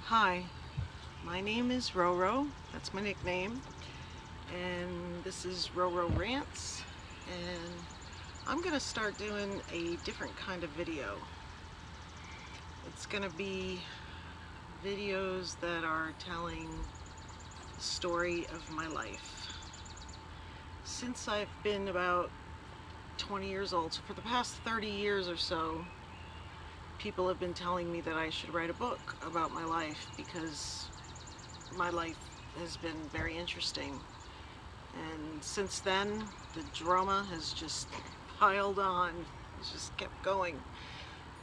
Hi, my name is Roro, that's my nickname, and this is Roro Rants, and I'm going to start doing a different kind of video. It's going to be videos that are telling the story of my life. Since I've been about 20 years old, so for the past 30 years or so, people have been telling me that I should write a book about my life because my life has been very interesting. And since then, the drama has just piled on. It's just kept going.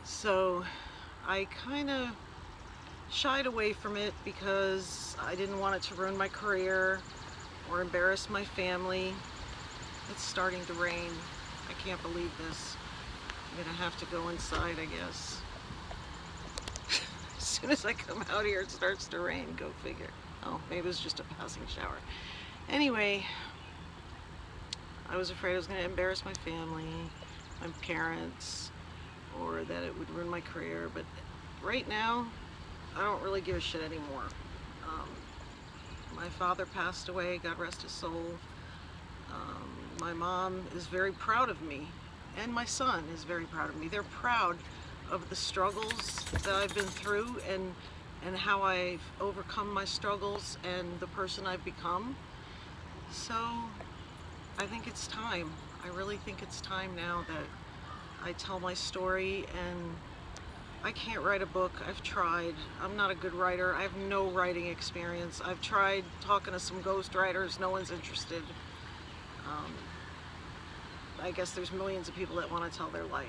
So I kind of shied away from it because I didn't want it to ruin my career or embarrass my family. It's starting to rain. I can't believe this. I'm gonna have to go inside, I guess. As soon as I come out here, it starts to rain. Go figure. Oh, maybe it was just a passing shower. Anyway, I was afraid I was going to embarrass my family, my parents, or that it would ruin my career. But right now, I don't really give a shit anymore. My father passed away, God rest his soul. My mom is very proud of me, and my son is very proud of me. They're proud of the struggles that I've been through and how I've overcome my struggles and the person I've become. So I think it's time. I really think it's time now that I tell my story, and I can't write a book. I've tried. I'm not a good writer. I have no writing experience. I've tried talking to some ghost writers. No one's interested. I guess there's millions of people that want to tell their life,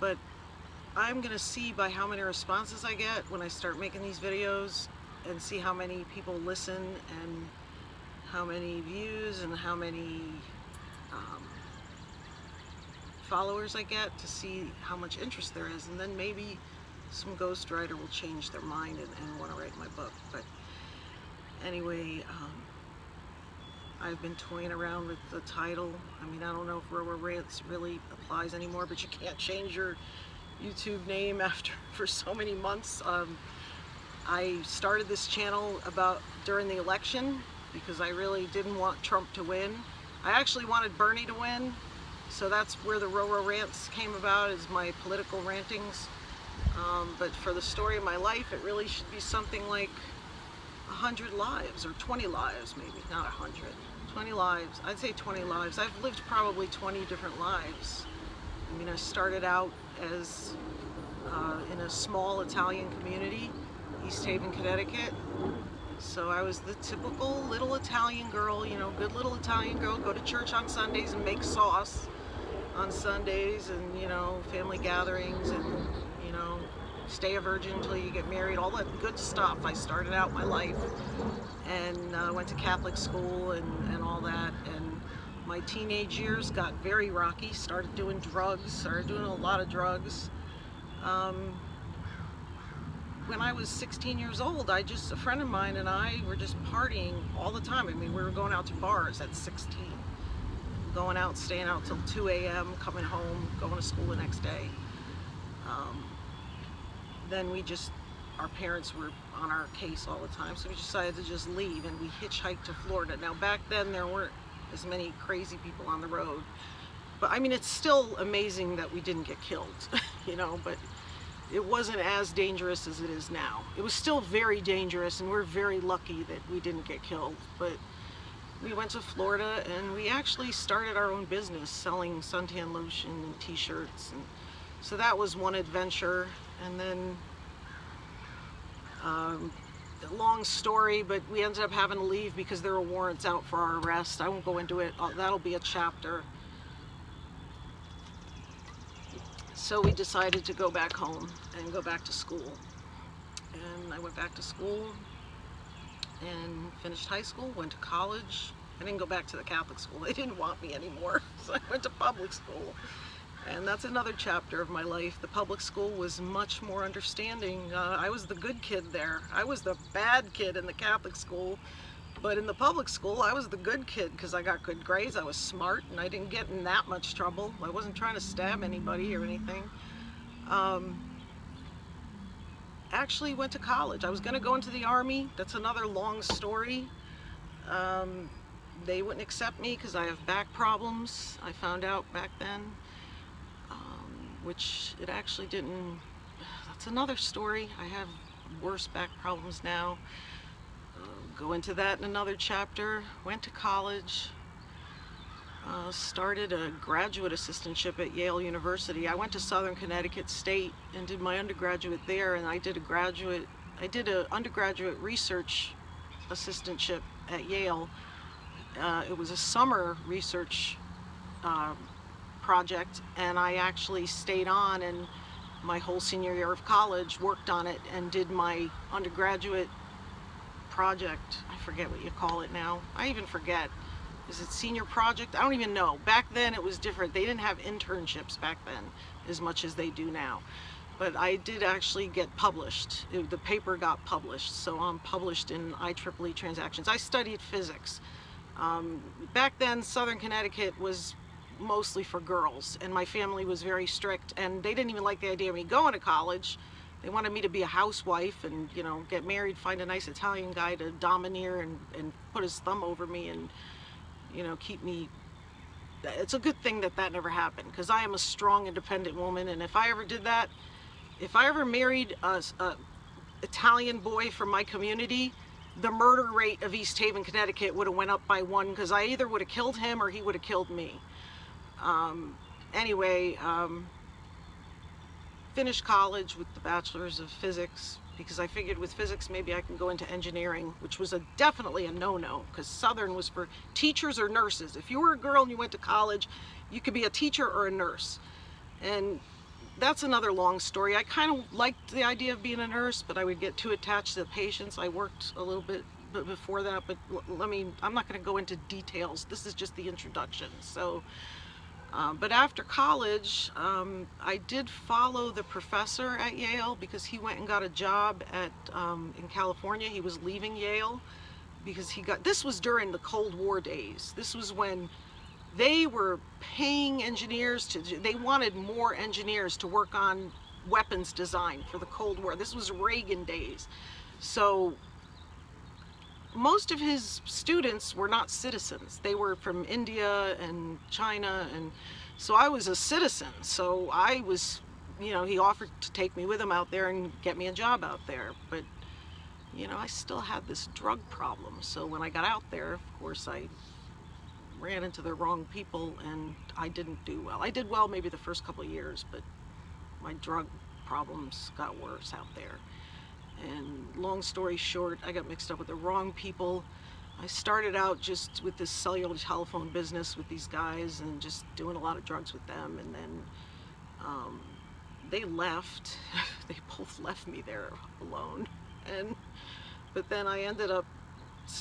but I'm gonna see by how many responses I get when I start making these videos, and see how many people listen and how many views and how many followers I get, to see how much interest there is, and then maybe some ghostwriter will change their mind and want to write my book. But anyway, I've been toying around with the title. I mean, I don't know if Roro Rants really applies anymore, but you can't change your YouTube name for so many months. I started this channel during the election because I really didn't want Trump to win. I actually wanted Bernie to win, so that's where the Roro Rants came about, is my political rantings. But for the story of my life, it really should be something like 100 lives, or 20 lives maybe, not 100. 20 lives, I'd say 20 lives. I've lived probably 20 different lives. I mean, I started out as in a small Italian community, East Haven, Connecticut. So I was the typical little Italian girl, you know, good little Italian girl, go to church on Sundays and make sauce on Sundays, and, you know, family gatherings, and, you know, stay a virgin until you get married, all that good stuff. I started out my life, and went to Catholic school and all that, and my teenage years got very rocky, started doing a lot of drugs. When I was 16 years old, a friend of mine and I were just partying all the time. I mean, we were going out to bars at 16, going out, staying out till 2 a.m., coming home, going to school the next day. Then our parents were on our case all the time, so we decided to just leave, and we hitchhiked to Florida. Now, back then, there weren't as many crazy people on the road, but I mean, it's still amazing that we didn't get killed, you know, but it wasn't as dangerous as it is now. It was still very dangerous, and we're very lucky that we didn't get killed. But we went to Florida, and we actually started our own business selling suntan lotion and t-shirts, and so that was one adventure. And then long story, but we ended up having to leave because there were warrants out for our arrest. I won't go into it. That'll be a chapter. So we decided to go back home and go back to school. And I went back to school and finished high school, went to college. I didn't go back to the Catholic school. They didn't want me anymore, so I went to public school. And that's another chapter of my life. The public school was much more understanding. I was the good kid there. I was the bad kid in the Catholic school. But in the public school, I was the good kid because I got good grades, I was smart, and I didn't get in that much trouble. I wasn't trying to stab anybody or anything. actually went to college. I was going to go into the Army. That's another long story. They wouldn't accept me because I have back problems. I found out back then, which it actually didn't. That's another story. I have worse back problems now. Go into that in another chapter. Went to college. Started a graduate assistantship at Yale University. I went to Southern Connecticut State and did my undergraduate there, and I did an undergraduate research assistantship at Yale. It was a summer research project, and I actually stayed on, and my whole senior year of college worked on it and did my undergraduate project. I forget what you call it now. I even forget. Is it senior project? I don't even know. Back then it was different. They didn't have internships back then as much as they do now. But I did actually get published. The paper got published, so I'm published in IEEE Transactions. I studied physics. Back then, Southern Connecticut was mostly for girls, and my family was very strict, and they didn't even like the idea of me going to college. They wanted me to be a housewife and, you know, get married, find a nice Italian guy to domineer and put his thumb over me and, you know, keep me. It's a good thing that that never happened, because I am a strong, independent woman, and if I ever did that, if I ever married a Italian boy from my community, the murder rate of East Haven, Connecticut would have went up by 1, because I either would have killed him or he would have killed me. Anyway, finished college with the Bachelor's of Physics, because I figured with physics maybe I can go into engineering, which was definitely a no-no, because Southern was for teachers or nurses. If you were a girl and you went to college, you could be a teacher or a nurse. And that's another long story. I kind of liked the idea of being a nurse, but I would get too attached to the patients. I worked a little bit before that, but I'm not going to go into details. This is just the introduction. So, but after college, I did follow the professor at Yale, because he went and got a job in California. He was leaving Yale because this was during the Cold War days. This was when they were paying engineers they wanted more engineers to work on weapons design for the Cold War. This was Reagan days. So most of his students were not citizens. They were from India and China, and so I was a citizen. So I was, you know, he offered to take me with him out there and get me a job out there. But, you know, I still had this drug problem. So when I got out there, of course, I ran into the wrong people, and I didn't do well. I did well maybe the first couple of years, but my drug problems got worse out there. And long story short, I got mixed up with the wrong people. I started out just with this cellular telephone business with these guys and just doing a lot of drugs with them, and then they left. They both left me there alone. But then I ended up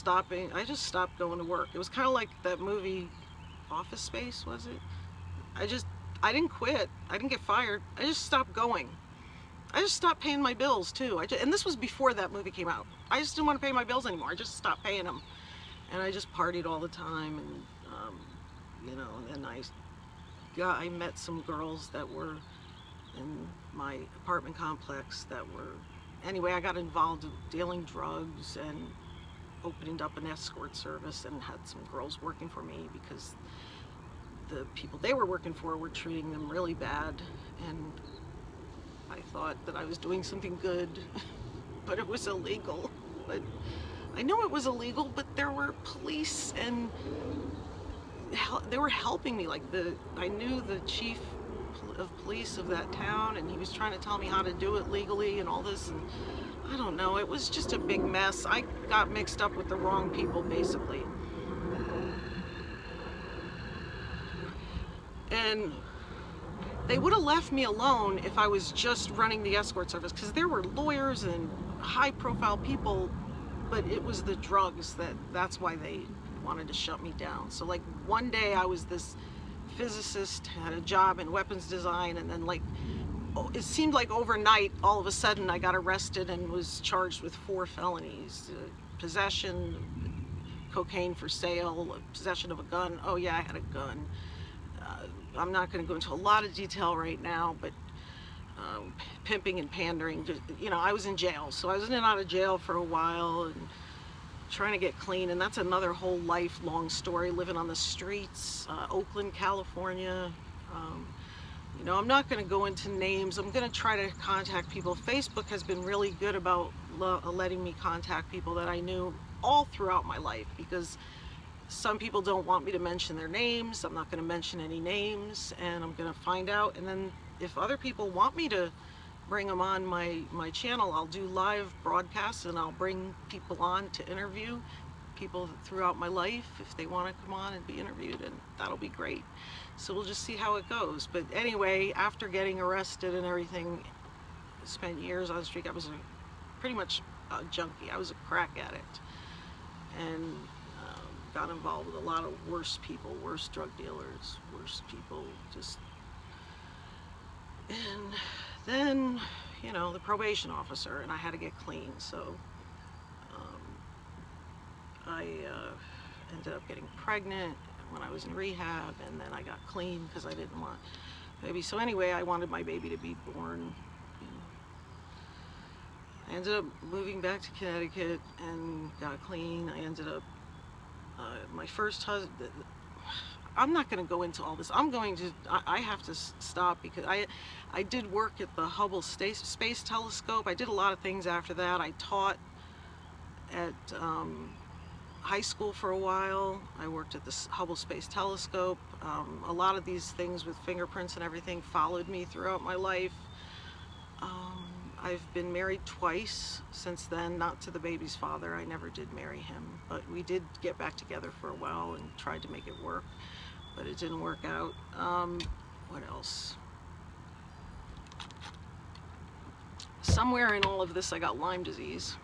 I just stopped going to work. It was kind of like that movie Office Space, was it? I didn't quit. I didn't get fired. I just stopped going. I just stopped paying my bills too. And this was before that movie came out. I just didn't want to pay my bills anymore. I just stopped paying them. And I just partied all the time, and you know, and I met some girls that were in my apartment complex that were, anyway, I got involved in dealing drugs and opened up an escort service and had some girls working for me, because the people they were working for were treating them really bad, and I thought that I was doing something good, but it was illegal. But I know it was illegal, but there were police, and they were helping me. Like I knew the chief of police of that town, and he was trying to tell me how to do it legally and all this, and I don't know, it was just a big mess. I got mixed up with the wrong people, basically. And they would have left me alone if I was just running the escort service, because there were lawyers and high-profile people, but it was the drugs that's why they wanted to shut me down. So like one day I was this physicist, had a job in weapons design, and then like it seemed like overnight, all of a sudden I got arrested and was charged with 4 felonies. Possession, cocaine for sale, possession of a gun. Oh yeah, I had a gun. I'm not going to go into a lot of detail right now, but pimping and pandering. Just, you know, I was in jail, so I was in and out of jail for a while and trying to get clean, and that's another whole lifelong story, living on the streets, Oakland, California. You know, I'm not going to go into names. I'm going to try to contact people. Facebook has been really good about letting me contact people that I knew all throughout my life, because some people don't want me to mention their names. I'm not going to mention any names, and I'm going to find out, and then if other people want me to bring them on my channel, I'll do live broadcasts, and I'll bring people on to interview people throughout my life if they want to come on and be interviewed, and that'll be great. So we'll just see how it goes. But anyway, after getting arrested and everything, spent years on the street. I was pretty much a junkie. I was a crack addict, and got involved with a lot of worse people, worse drug dealers, worse people, just. And then, you know, the probation officer, and I had to get clean, so I ended up getting pregnant when I was in rehab, and then I got clean because I didn't want baby. So anyway, I wanted my baby to be born. I ended up moving back to Connecticut and got clean. I ended up, my first husband, I'm not going to go into all this. I have to stop, because I did work at the Hubble Space Telescope. I did a lot of things after that. I taught at high school for a while. I worked at the Hubble Space Telescope. A lot of these things with fingerprints and everything followed me throughout my life. I've been married twice since then, not to the baby's father. I never did marry him, but we did get back together for a while and tried to make it work, but it didn't work out. What else? Somewhere in all of this I got Lyme disease,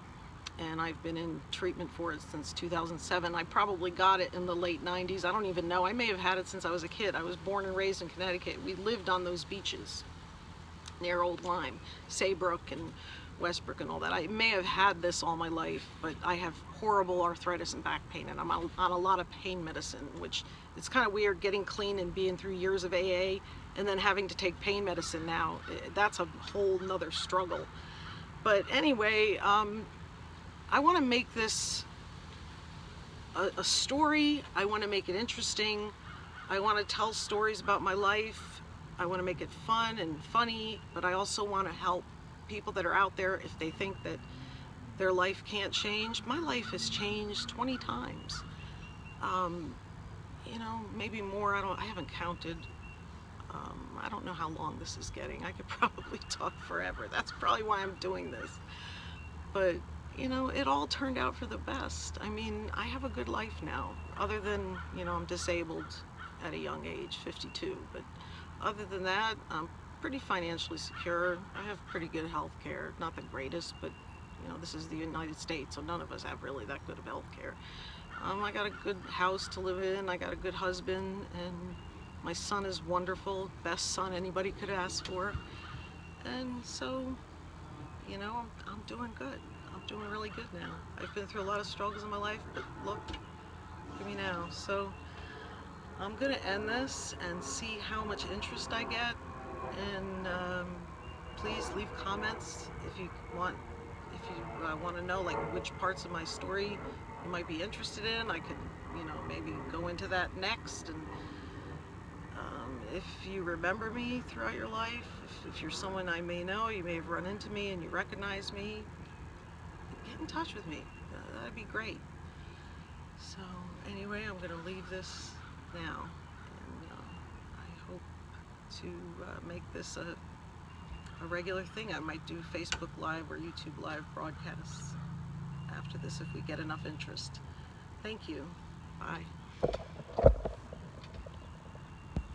and I've been in treatment for it since 2007. I probably got it in the late 90s. I don't even know. I may have had it since I was a kid. I was born and raised in Connecticut. We lived on those beaches near Old Lyme, Saybrook and Westbrook and all that. I may have had this all my life, but I have horrible arthritis and back pain, and I'm on a lot of pain medicine, which it's kind of weird getting clean and being through years of AA and then having to take pain medicine now. That's a whole nother struggle. But anyway, I want to make this a story. I want to make it interesting. I want to tell stories about my life. I want to make it fun and funny, but I also want to help people that are out there if they think that their life can't change. My life has changed 20 times. You know, maybe more. I haven't counted. I don't know how long this is getting. I could probably talk forever. That's probably why I'm doing this. But you know, it all turned out for the best. I mean, I have a good life now, other than, you know, I'm disabled at a young age, 52, but other than that, I'm pretty financially secure. I have pretty good health care, not the greatest, but you know, this is the United States, so none of us have really that good of health care. I got a good house to live in, I got a good husband, and my son is wonderful, best son anybody could ask for. And so, you know, I'm doing good. I'm doing really good now. I've been through a lot of struggles in my life, but look at me now. So I'm gonna end this and see how much interest I get, and please leave comments if you want to know like which parts of my story you might be interested in. I could, you know, maybe go into that next. And if you remember me throughout your life, if you're someone I may know, you may have run into me and you recognize me, get in touch with me. That'd be great. So anyway, I'm going to leave this now, and I hope to make this a regular thing. I might do Facebook Live or YouTube Live broadcasts after this if we get enough interest. Thank you. Bye.